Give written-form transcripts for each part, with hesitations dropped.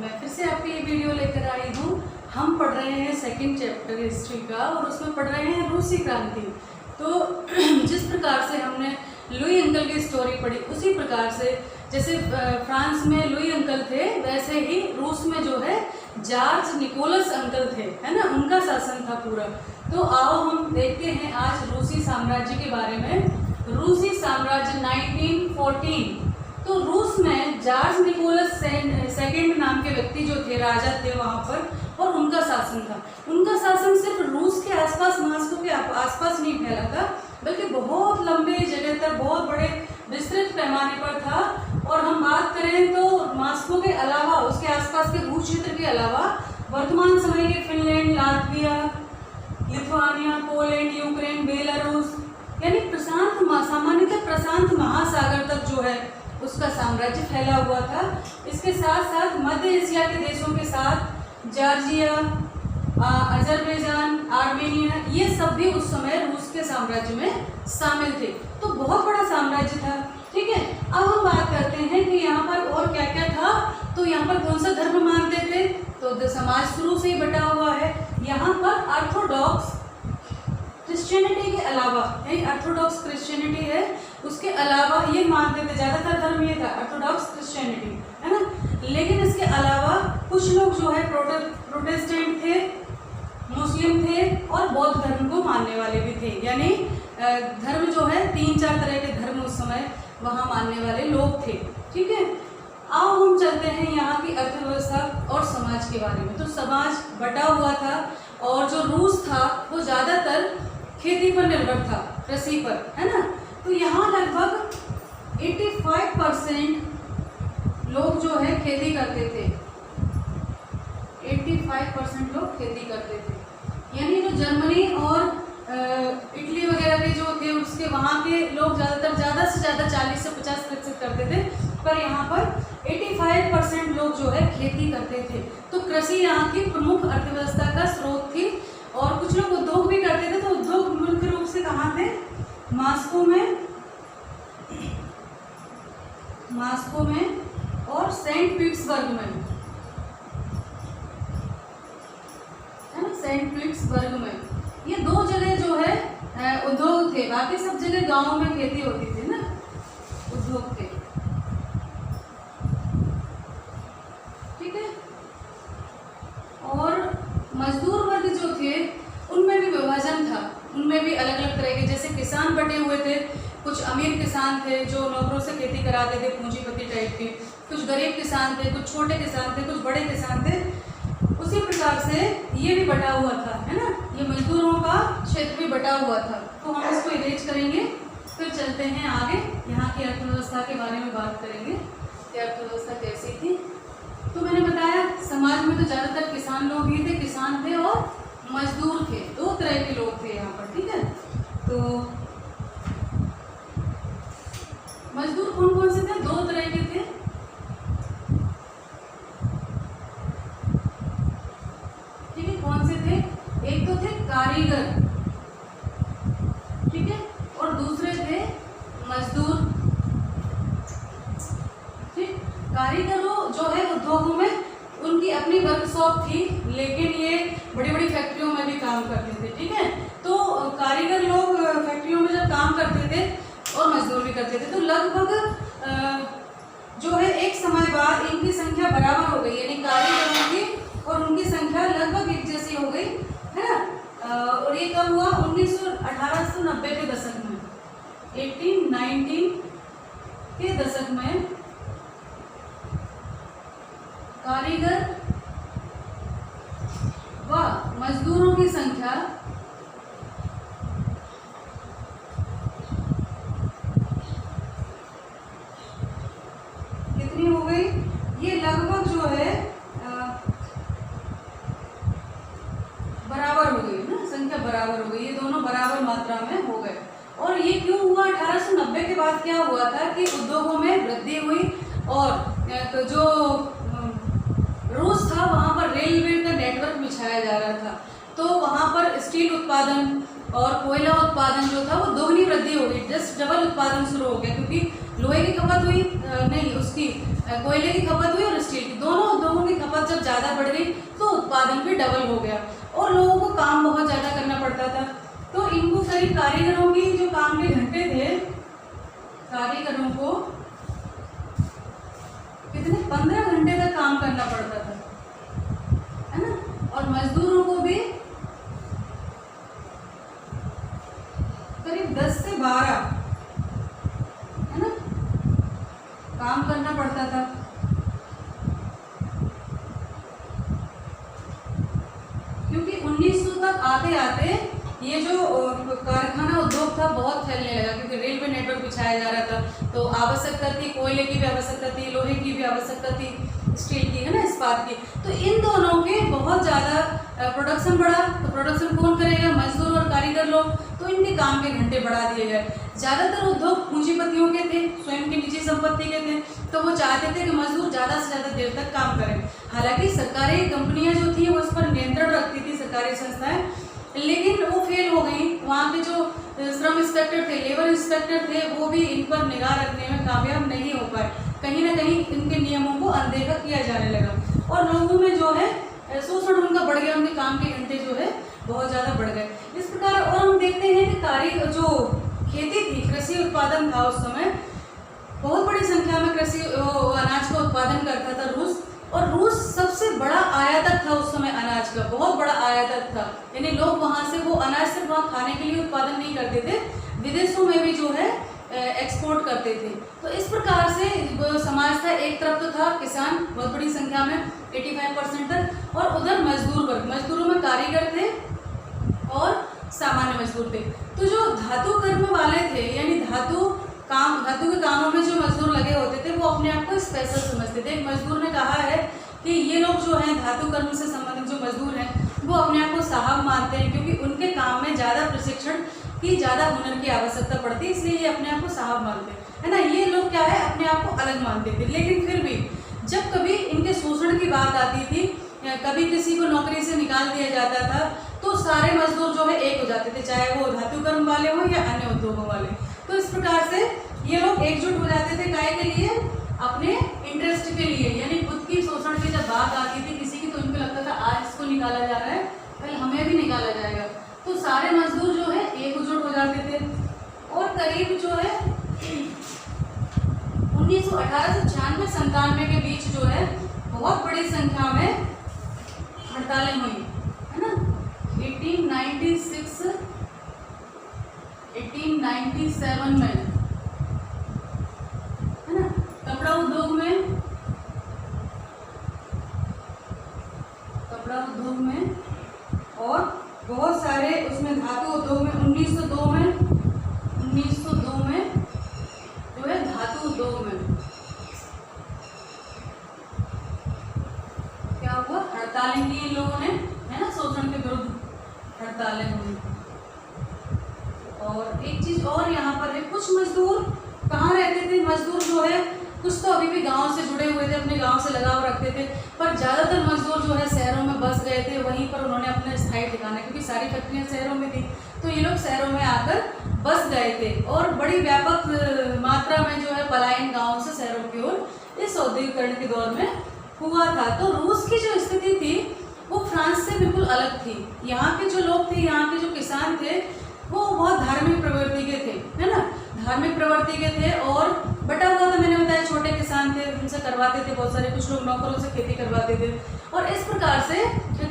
मैं फिर से आपके लिए वीडियो लेकर आई हूँ। हम पढ़ रहे हैं सेकंड चैप्टर हिस्ट्री का और उसमें पढ़ रहे हैं रूसी क्रांति। तो जिस प्रकार से हमने लुई अंकल की स्टोरी पढ़ी उसी प्रकार से जैसे फ्रांस में लुई अंकल थे वैसे ही रूस में जो है जॉर्ज निकोलस अंकल थे, है ना, उनका शासन था पूरा। तो आओ हम देखते हैं आज रूसी साम्राज्य के बारे में। रूसी साम्राज्य 1914। तो रूस में जॉर्ज निकोलस सेकंड नाम के व्यक्ति जो थे, राजा थे वहाँ पर, और उनका शासन था। उनका शासन सिर्फ रूस के आसपास, मॉस्को के आसपास नहीं फैला था, बल्कि बहुत लंबे जगह तक, बहुत बड़े विस्तृत पैमाने पर था। और हम बात करें तो मॉस्को के अलावा, उसके आसपास के भू क्षेत्र के अलावा वर्तमान समय के Finland, Latvia, Lithuania, Poland, Ukraine, Belarus, यानी सामान्यतः प्रशांत महासागर तक जो है उसका साम्राज्य फैला हुआ था। इसके साथ साथ मध्य एशिया के देशों के साथ जॉर्जिया, अजरबैजान, आर्मेनिया, ये सब भी उस समय रूस के साम्राज्य में शामिल थे। तो बहुत बड़ा साम्राज्य था। ठीक है, अब हम बात करते हैं कि यहाँ पर और क्या क्या था। तो यहाँ पर कौन सा धर्म मानते थे? तो समाज शुरू से ही बटा हुआ है। यहाँ पर ऑर्थोडॉक्स क्रिश्चियनिटी के अलावा, ऑर्थोडॉक्स क्रिश्चियनिटी है, उसके अलावा ये मानते थे, ज़्यादातर धर्म ये था ऑर्थोडॉक्स क्रिश्चियनिटी, है ना। लेकिन इसके अलावा कुछ लोग जो है प्रोटेस्टेंट थे, मुस्लिम थे और बौद्ध धर्म को मानने वाले भी थे। यानी धर्म जो है 3-4 तरह के धर्म उस समय वहाँ मानने वाले लोग थे। ठीक है, आओ हम चलते हैं यहाँ की अर्थव्यवस्था और समाज के बारे में। तो समाज बटा हुआ था और जो रूस था वो ज़्यादातर खेती पर निर्भर था, कृषि पर, है ना। तो यहाँ लगभग 85% लोग जो है खेती करते थे। 85% लोग खेती करते थे। यानी जो जर्मनी और इटली वगैरह के जो थे उसके वहाँ के लोग ज़्यादातर ज़्यादा से ज़्यादा 40 से 50% करते थे, पर यहाँ पर 85% लोग जो है खेती करते थे। तो कृषि यहाँ की प्रमुख अर्थव्यवस्था का स्रोत थी। और कुछ लोग उद्योग भी करते थे। तो उद्योग मुख्य रूप से कहाँ थे? मॉस्को में और सेंट पीटर्सबर्ग में, है ना, सेंट पीटर्सबर्ग में। ये 2 जगह जो है उद्योग थे, बाकी सब जगह गांवों में खेती होती थी ना, उद्योग थे। ठीक है, और मजदूर वर्ग जो थे उनमें भी विभाजन था, उनमें भी अलग अलग तरह के, जैसे किसान बटे हुए थे। कुछ अमीर किसान थे जो नौकरों से खेती कराते थे, पूंजीपति टाइप के, कुछ गरीब किसान थे, कुछ छोटे किसान थे, कुछ बड़े किसान थे। उसी प्रकार से ये भी बटा हुआ था, है ना, ये मजदूरों का क्षेत्र भी बटा हुआ था। तो हम इसको इरेज करेंगे, फिर चलते हैं आगे, यहाँ की अर्थव्यवस्था के बारे में बात करेंगे कि अर्थव्यवस्था कैसी थी। तो मैंने बताया समाज में तो ज़्यादातर किसान लोग ही थे, किसान थे और मजदूर थे, 2 तरह के लोग थे यहाँ पर। ठीक है, तो मजदूर कौन कौन से थे? 2 तरह के थे। ठीक है, कौन से थे? एक तो थे कारीगर, ठीक है, और दूसरे थे मजदूर। ठीक, कारीगरों जो है उद्योगों में उनकी अपनी वर्कशॉप थी, लेकिन ये बड़ी बड़ी फैक्ट्रियों में भी काम करते थे। ठीक है, तो कारीगर लोग फैक्ट्रियों में जब काम करते थे और मजदूर भी करते थे, तो लगभग जो है एक समय बाद इनकी संख्या बराबर हो गई, यानी कारीगरों की और उनकी संख्या लगभग एक जैसी हो गई, है ना। और ये कब हुआ? 1890 के दशक में, 1890 के दशक में कारीगर व मजदूरों की संख्या कितनी हो गई? ये लगभग जो है बराबर हो गई ना, संख्या बराबर हो गई, ये दोनों बराबर मात्रा में हो गए। और ये क्यों हुआ? 1890 के बाद क्या हुआ था कि उद्योगों में वृद्धि हुई और जो रूस था वहाँ पर रेलवे का नेटवर्क बिछाया जा रहा था। तो वहाँ पर स्टील उत्पादन और कोयला उत्पादन जो था वो दोगुनी वृद्धि हो गई, जस्ट डबल उत्पादन शुरू हो गया, क्योंकि लोहे की खपत हुई नहीं, उसकी कोयले की खपत हुई और स्टील की, दोनों उद्योगों की खपत करीब कारीगरों की जो काम के घंटे थे, कारीगरों को कितने 15 घंटे तक काम करना पड़ता था, है ना, और मजदूरों को भी करीब 10 से 12, है ना, काम करना पड़ता था। क्योंकि 1900 तक आते आते ये जो कारखाना उद्योग था बहुत फैलने लगा, क्योंकि रेलवे नेटवर्क बिछाया जा रहा था, तो आवश्यकता थी, कोयले की भी आवश्यकता थी, लोहे की भी आवश्यकता थी, स्टील की, है ना, इस्पात की। तो इन दोनों के बहुत ज़्यादा प्रोडक्शन बढ़ा। तो प्रोडक्शन कौन करेगा? मजदूर और कारीगर लोग। तो इनके काम के घंटे बढ़ा दिए गए। ज़्यादातर उद्योग पूंजीपतियों के थे, स्वयं की निजी संपत्ति के थे, तो वो चाहते थे कि मजदूर ज़्यादा से ज़्यादा देर तक काम करें। हालांकि सरकारी कंपनियां जो थी वो इस पर नियंत्रण रखती थी, सरकारी संस्थाएं, लेकिन वो फेल हो गई। वहाँ के जो श्रम इंस्पेक्टर थे, लेबर इंस्पेक्टर थे, वो भी इन पर निगाह रखने में कामयाब नहीं हो पाए। कहीं ना कहीं इनके नियमों को अनदेखा किया जाने लगा और लोगों में जो है शोषण उनका बढ़ गया, उनके काम के घंटे जो है बहुत ज़्यादा बढ़ गए। इस प्रकार और हम देखते हैं कि जो खेती थी, कृषि उत्पादन था, उस समय बहुत बड़ी संख्या में कृषि अनाज का उत्पादन करता था रूस, और रूस सबसे बड़ा आयातक था उस समय अनाज का, बहुत बड़ा आयातक था। यानी लोग वहाँ से वो अनाज सिर्फ वहाँ खाने के लिए उत्पादन नहीं करते थे, विदेशों में भी जो है एक्सपोर्ट करते थे। तो इस प्रकार से समाज था, एक तरफ तो था किसान बहुत बड़ी संख्या में 85% तक, और उधर मजदूर वर्ग, मजदूरों में कारीगर थे और सामान्य मजदूर थे। तो जो धातु कर्म वाले थे, यानी धातु के कामों में जो मजदूर लगे होते थे, वो अपने आप को स्पेशल समझते थे। एक मजदूर ने कहा है कि ये लोग जो हैं धातु कर्म से संबंधित जो मजदूर हैं, वो अपने आप को साहब मानते हैं, क्योंकि उनके काम में ज़्यादा प्रशिक्षण की, ज़्यादा हुनर की आवश्यकता पड़ती है, इसलिए ये अपने आप को साहब मानते हैं, है ना। ये लोग क्या है, अपने आप को अलग मानते थे। लेकिन फिर भी जब कभी इनके शोषण की बात आती थी, कभी किसी को नौकरी से निकाल दिया जाता था, तो सारे मजदूर जो है एक हो जाते थे, चाहे वो धातु कर्म वाले हों या अन्य उद्योगों वाले। तो इस प्रकार से ये लोग एकजुट हो जाते थे, काय के लिए? अपने इंटरेस्ट के लिए। यानी खुद की शोषण की जब बात आती थी किसी की, तो उनको लगता था आज इसको निकाला जा रहा है, कल हमें भी निकाला जाएगा। तो सारे मजदूर जो है एकजुट हो जाते थे, और करीब जो है 1896-97 के बीच जो है बहुत बड़ी संख्या में हड़तालें हुई, है ना। 1897 में, है ना, कपड़ा उद्योग में और बहुत सारे उसमें धातु उद्योग में 1902 में जो है धातु उद्योग में क्या हुआ, हड़तालें की इन लोगों ने, है ना, शोषण के विरुद्ध हड़तालें हुई। और एक चीज और यहाँ पर है, कुछ मजदूर कहाँ रहते थे? मजदूर जो है कुछ तो अभी भी गांव से जुड़े हुए थे, अपने गांव से लगाव रखते थे, पर ज़्यादातर मजदूर जो है शहरों में बस गए थे, वहीं पर उन्होंने अपना स्थायी ठिकाना, क्योंकि सारी फैक्ट्रियाँ शहरों में थी, तो ये लोग शहरों में आकर बस गए थे, और बड़ी व्यापक मात्रा में जो है पलायन गाँव से शहरों की ओर इस औद्योगिकरण के दौर में हुआ था। तो रूस की जो स्थिति थी वो फ्रांस से बिल्कुल अलग थी। यहाँ के जो लोग थे, यहाँ के जो किसान थे, वो बहुत धार्मिक प्रवृत्ति के थे, है ना, धार्मिक प्रवृत्ति के थे, और बटा हुआ था, मैंने बताया छोटे किसान थे, उनसे करवाते थे बहुत सारे, कुछ लोग नौकरों से खेती करवाते थे, और इस प्रकार से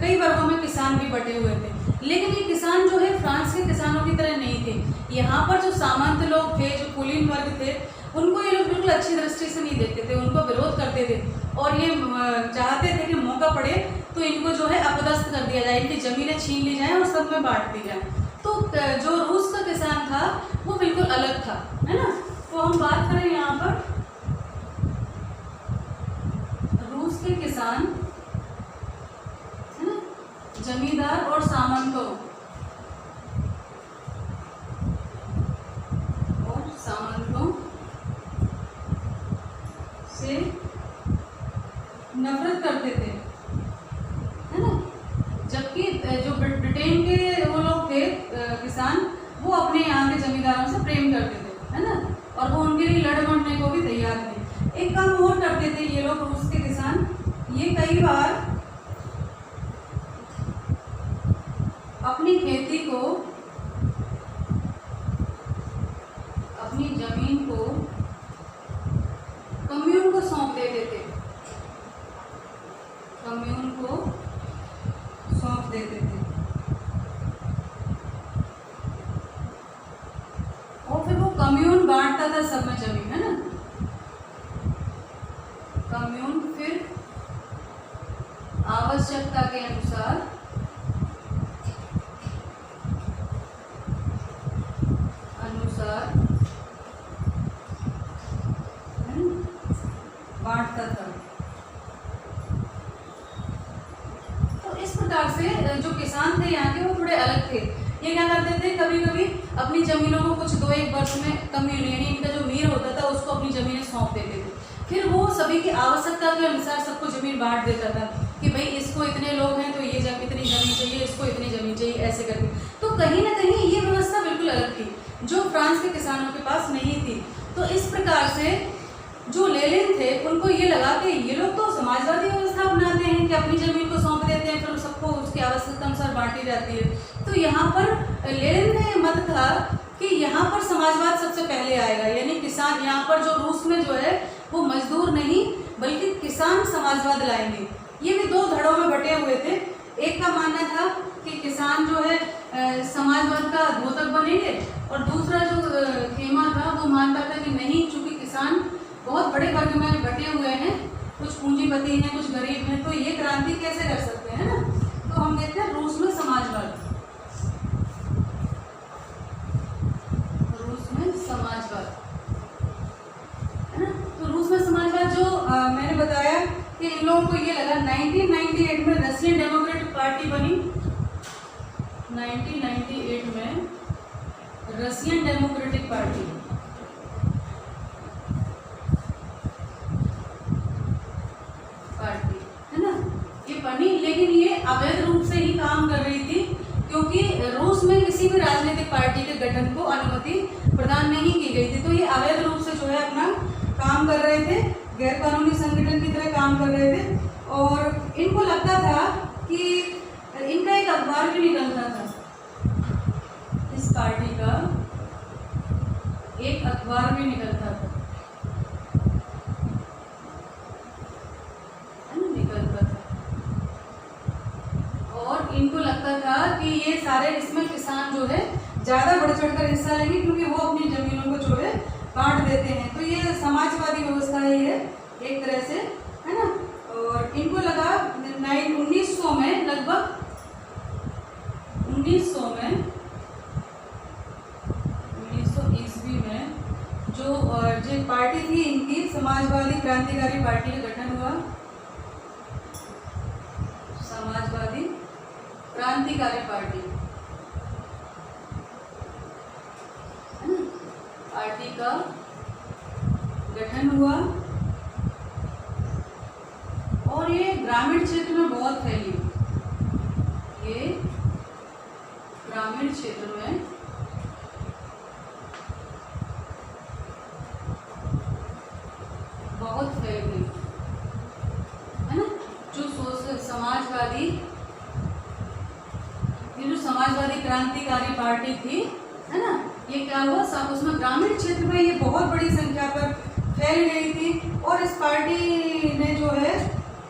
कई वर्गों में किसान भी बटे हुए थे। लेकिन ये किसान जो है फ्रांस के किसानों की तरह नहीं थे। यहाँ पर जो सामंत लोग थे, जो कुलीन वर्ग थे, उनको ये लोग बिल्कुल अच्छी दृष्टि से नहीं देखते थे, उनको विरोध करते थे, और ये चाहते थे कि मौका पड़े तो इनको जो है अपदस्थ कर दिया जाए, इनकी जमीनें छीन ली जाए और सब में बांट दी जाए। तो जो रूस का किसान था वो बिल्कुल अलग था, है ना। तो हम बात करें यहाँ पर रूस के किसान, है ना, जमींदार और सामंतों से नफरत करते थे, है ना। जबकि जो ब्रिटेन के वो लोग थे किसान, वो अपने यहाँ के जमींदारों से प्रेम करते थे, है ना, और वो उनके लिए लड़ मरने को भी तैयार थे। एक काम और करते थे ये लोग, रूस के किसान, ये कई बार अपनी खेती को आवश्यकता के अनुसार बांटता था। तो इस प्रकार से जो किसान थे यहाँ के वो थोड़े अलग थे। ये क्या करते थे, कभी कभी अपनी जमीनों को कुछ 2-1 वर्ष में कम्युनिटी यानी इनका जो मीर होता था उसको अपनी जमीनें सौंप देते थे। फिर वो सभी की आवश्यकता के अनुसार सबको जमीन बांट देता था कि भाई इसको इतने लोग हैं तो ये इतनी जमीन चाहिए, इसको इतनी जमीन चाहिए, ऐसे करके। तो कहीं ना कहीं ये व्यवस्था बिल्कुल अलग थी जो फ्रांस के किसानों के पास नहीं थी। तो इस प्रकार से जो लेनिन थे उनको ये लगा कि ये लोग तो समाजवादी व्यवस्था अपनाते हैं कि अपनी जमीन को सौंप देते हैं, फिर सबको उसकी आवश्यकता अनुसार बांटी जाती है। तो यहाँ पर लेनिन ने मत था कि यहाँ पर समाजवाद सबसे पहले आएगा, यानी किसान यहाँ पर जो रूस में जो है वो मजदूर नहीं बल्कि किसान समाजवाद लाएंगे। ये भी 2 धड़ों में बटे हुए थे। एक का मानना था कि किसान जो है समाजवाद का द्योतक बनेंगे, और दूसरा जो खेमा था वो मानता था कि नहीं, चूंकि किसान बहुत बड़े वर्ग में बटे हुए हैं, कुछ पूंजीपति हैं, कुछ गरीब हैं, तो ये क्रांति कैसे कर सकते हैं ना। तो हम देखते हैं रूस में समाजवाद, है ना। तो रूस में समाजवाद जो मैंने बताया कि इन लोगों को ये लगा 1998 में रशियन डेमोक्रेटिक पार्टी बनी। 1998 में रशियन डेमोक्रेटिक पार्टी है ना, ये बनी, लेकिन ये अवैध रूप से ही काम कर रही थी क्योंकि रूस में किसी भी राजनीतिक पार्टी के गठन को अनुमति प्रदान नहीं की गई थी। तो ये अवैध रूप से जो है अपना काम कर रहे थे, गैर कानूनी संगठन की तरह काम कर रहे थे। और इनको लगता था कि इनका एक अखबार भी निकलता था, इस पार्टी का एक अखबार भी निकलता था, और इनको लगता था कि ये सारे इसमें किसान जो है ज़्यादा बढ़ चढ़कर हिस्सा लेंगे क्योंकि वो अपनी जमीनों को जो है बांट देते हैं। तो ये समाजवादी व्यवस्था ही है एक तरह से, है ना। और इनको लगा 1900 में, लगभग 1900 ईस्वी में जो पार्टी थी इनकी, समाजवादी क्रांतिकारी पार्टी का गठन हुआ। समाजवादी क्रांतिकारी पार्टी पार्टी का गठन हुआ, और ये ग्रामीण क्षेत्र में बहुत फैली। ये ग्रामीण क्षेत्र में बहुत फैल गई, है ना। जो समाजवादी, ये जो समाजवादी क्रांतिकारी पार्टी थी, है ना, ये क्या हुआ, सब उसमें ग्रामीण क्षेत्र में ये बहुत बड़ी संख्या पर फैल गई थी। और इस पार्टी ने जो है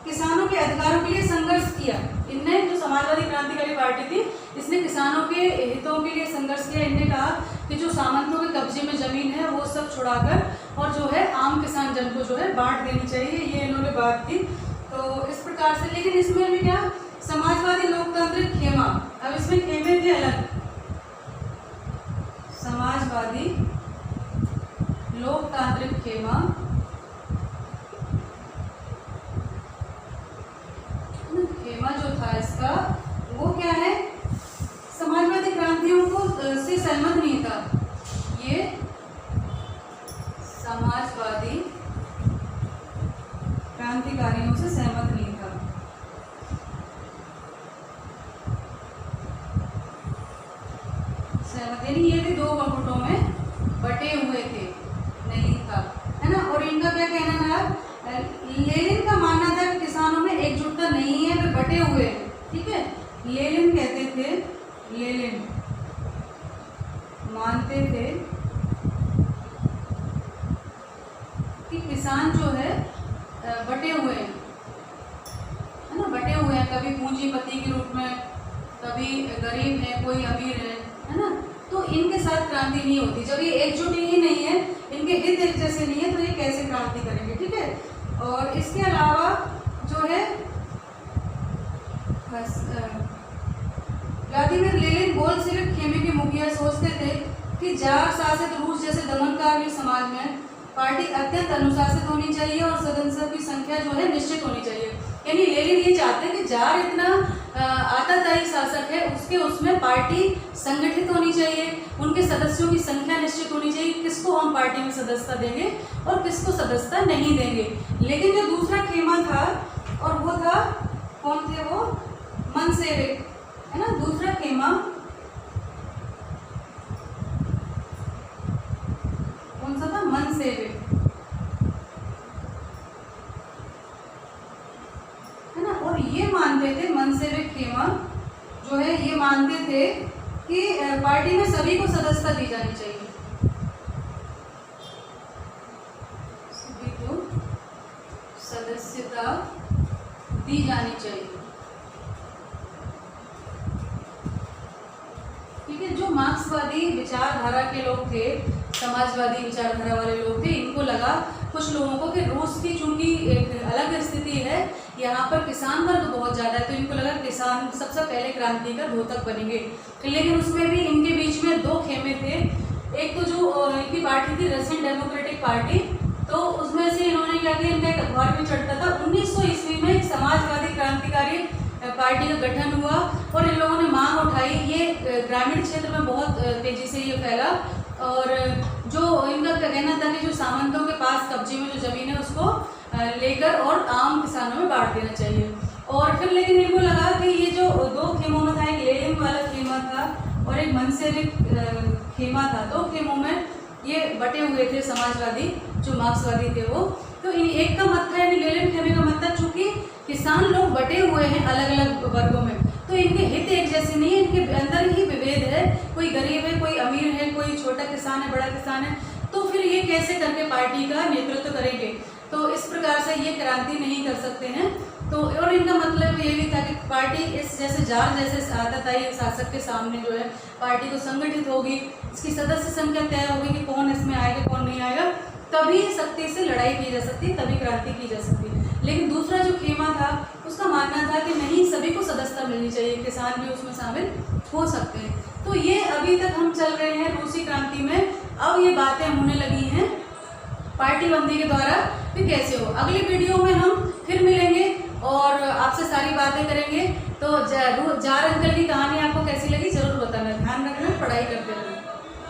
किसानों के अधिकारों के लिए संघर्ष किया। इनने, जो समाजवादी क्रांतिकारी पार्टी थी, इसने किसानों के हितों के लिए संघर्ष किया। इनने कहा कि जो सामंतों के कब्जे में जमीन है वो सब छुड़ाकर और जो है आम किसान जन को जो है बांट देनी चाहिए, ये इन्होंने बात की। तो इस प्रकार से, लेकिन इसमें भी क्या, समाजवादी लोकतांत्रिक खेमा, अब इसमें खेमे थे अलग, समाजवादी लोकतांत्रिक खेमा, खेमा जो था इसका, वो क्या है, समाजवादी क्रांतियों को से सहमत नहीं था। ये समाजवादी क्रांतिकारियों से सहमत नहीं था। सहमत यानी ये भी 2 गुटों में बटे हुए थे, नहीं था, है ना। और इनका क्या कहना था, लेनिन का मानना था कि किसानों में एकजुटता नहीं है, वे बटे हुए हैं, ठीक है। लेनिन कहते थे, लेनिन मानते थे कि किसान जो है बटे हुए हैं, है ना, बटे हुए हैं, कभी पूंजीपति के रूप में, कभी गरीब है, कोई अमीर है ना। तो इनके साथ क्रांति नहीं होती जब ये एकजुट ही नहीं है, इनके हित एक जैसे नहीं है, तो ये कैसे क्रांति करेंगे, ठीक है। और इसके अलावा जो है सोचते थे कि जार शासित रूस जैसे दमनकारी समाज में पार्टी अत्यंत अनुशासित होनी चाहिए और सदस्यों की संख्या जो है निश्चित होनी चाहिए। यानी लेनिन ये चाहते हैं कि जार इतना आताताई शासक है, उसमें पार्टी संगठित होनी चाहिए, उनके सदस्यों की संख्या निश्चित होनी चाहिए, किसको हम पार्टी में सदस्यता देंगे और किसको सदस्यता नहीं देंगे। लेकिन जो दूसरा खेमा था, और वो था, कौन थे वो, मनसेविक, है ना। दूसरा खेमा कौन सा था, मनसेविक, है ना। और ये मानते थे, मनसेविक खेमा जो है ये मानते थे कि पार्टी में सभी को सदस्यता दी जानी चाहिए, सभी को सदस्यता दी जानी चाहिए। ठीक है। जो मार्क्सवादी विचारधारा के लोग थे, समाजवादी विचारधारा वाले लोग थे, इनको लगा, कुछ लोगों को, कि रूस की चूंकि एक अलग स्थिति है, यहाँ पर किसान वर्ग बहुत ज़्यादा है, तो इनको लगा किसान सबसे पहले क्रांति का द्योतक बनेंगे। लेकिन उसमें भी इनके बीच में दो खेमे थे। एक तो जो इनकी पार्टी थी रशियन डेमोक्रेटिक पार्टी, तो उसमें से इन्होंने क्या किया, इनका एक अखबार भी चढ़ता था। 1900 ईस्वी में एक समाजवादी क्रांतिकारी पार्टी का गठन हुआ और इन लोगों ने मांग उठाई। ये ग्रामीण क्षेत्र में बहुत तेजी से ये फैला, और जो इनका कहना था कि जो सामंतों के पास कब्जे में जो जमीन है उसको लेकर और आम किसानों में बांट देना चाहिए। और फिर लेकिन इनको लगा कि ये जो दो खेमों में था, एक लेनिन वाला खेमा था और एक मनसेविक खेमा था, दो खेमों में ये बटे हुए थे समाजवादी जो मार्क्सवादी थे वो। तो एक का मत था, यानी लेनिन खेमे का मत था, चूंकि किसान लोग बटे हुए हैं अलग अलग वर्गों में, तो इनके हित एक जैसे नहीं है, इनके अंदर ही विभेद है, कोई गरीब है, कोई अमीर है, कोई छोटा किसान है, बड़ा किसान है, तो फिर ये कैसे करके पार्टी का नेतृत्व करेंगे। तो इस प्रकार से ये क्रांति नहीं कर सकते हैं। तो और इनका मतलब ये भी था कि पार्टी इस जैसे जार जैसे आताताई शासक के सामने जो है पार्टी को संगठित होगी, इसकी सदस्य संख्या तय होगी कि कौन इसमें आएगा कौन नहीं आएगा, तभी सख्ती से लड़ाई की जा सकती है, तभी क्रांति की जा सकती है। लेकिन दूसरा जो खेमा था उसका मानना था कि नहीं, सभी को सदस्यता मिलनी चाहिए, किसान भी उसमें शामिल हो सकते हैं। तो ये अभी तक हम चल रहे हैं रूसी क्रांति में। अब ये बातें होने लगी हैं पार्टी बंदी के द्वारा कि कैसे हो। अगली वीडियो में हम फिर मिलेंगे और आपसे सारी बातें करेंगे। तो जार अंकल की कहानी आपको कैसी लगी जरूर बताना। ध्यान रखना, पढ़ाई करते रहना।